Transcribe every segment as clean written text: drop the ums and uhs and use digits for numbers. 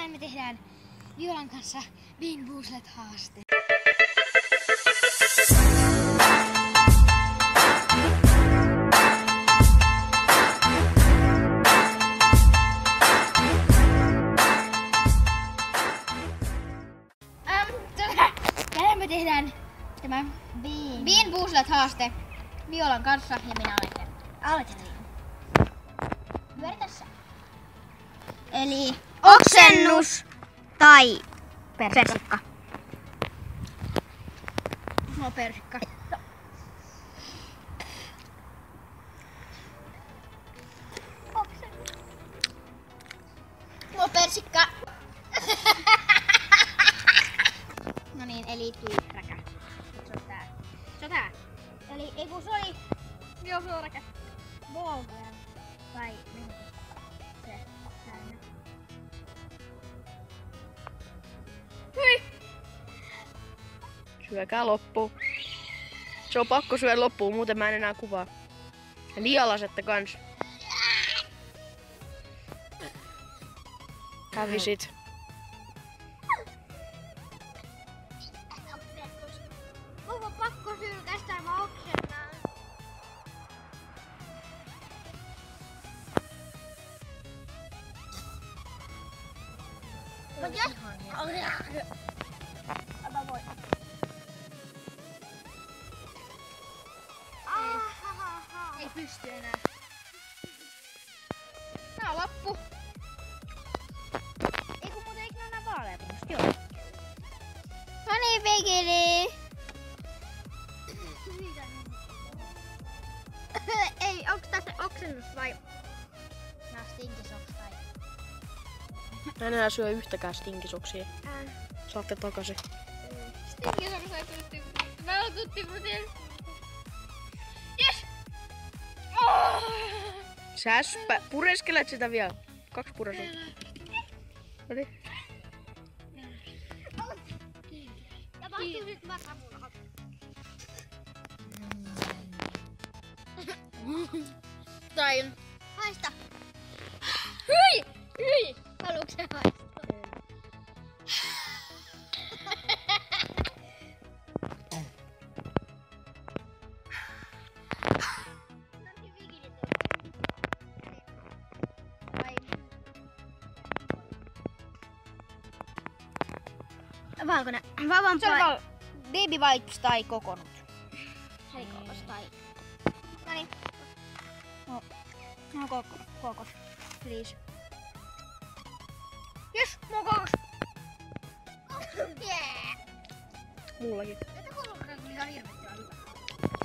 tänään me tehdään Violan kanssa Bean Boozled haaste. Tänään me tehdään tämä Bean Boozled haaste Violan kanssa ja minä aloitan. Pyöritä sä. Eli Oksennus tai persikka. Mulla on persikka. Oksennus. Mulla on persikka. No niin, eli tyyräkä. Se on tää. Se on tää. Eli ei kun se oli... Joo, se on räkä. Volver. Tai mihin se täynnä. Hyi! Syökää loppuun. Se on pakko syödä loppuun, muuten mä en enää kuvaa. Ja lialasetta kans. Hävisit. Onko pakko sylkästä mä oksennan? Mut jos... Mä voin. Ei pysty enää. Tää on loppu. Ei kun muuten eikö ne ole vaaleat musta? Joo. No niin, Pekeli. Ei, onks tässä oksennus vai? Nää stinkisoks tai? Mä en enää syö yhtäkään stinkisoksia. Saatte takaisin. Stinkisoks ei tutti. Mä oon tutti muuten. Yes! Oh! Sä pureskelet sitä vielä. 2 puresua. Noniin. Ja mahtuu nyt makamunat. Tai... Haista! Hyi! Hyi! Haluuks sä haista? Valkoinen. Se on Baby Wipes tai kokonut. Kokos tai... Noniin. No kokos. Please. Yes, mulla on kokos. Yeah. Mullakin. Tätä kokos, mikä on hirveettävän hyvä.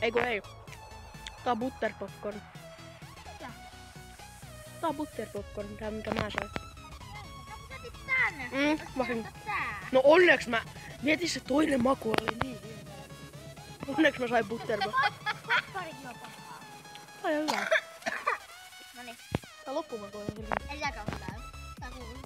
Eiku ei. Tää on butterpopcorn. Mitä? Tää on butterpopcorn, tää minkä mä sain. Sä otit tän. Vahinko. Tää. No onneksi mä... Mietin se toinen maku oli niin hyvä. Onneksi mä sain butterpopcorn. Popparit juo pahaa. Ai hyvä. Noniin. Tää loppumaku oli hyvä. Ei säkään ole täällä. Tää kuuluu.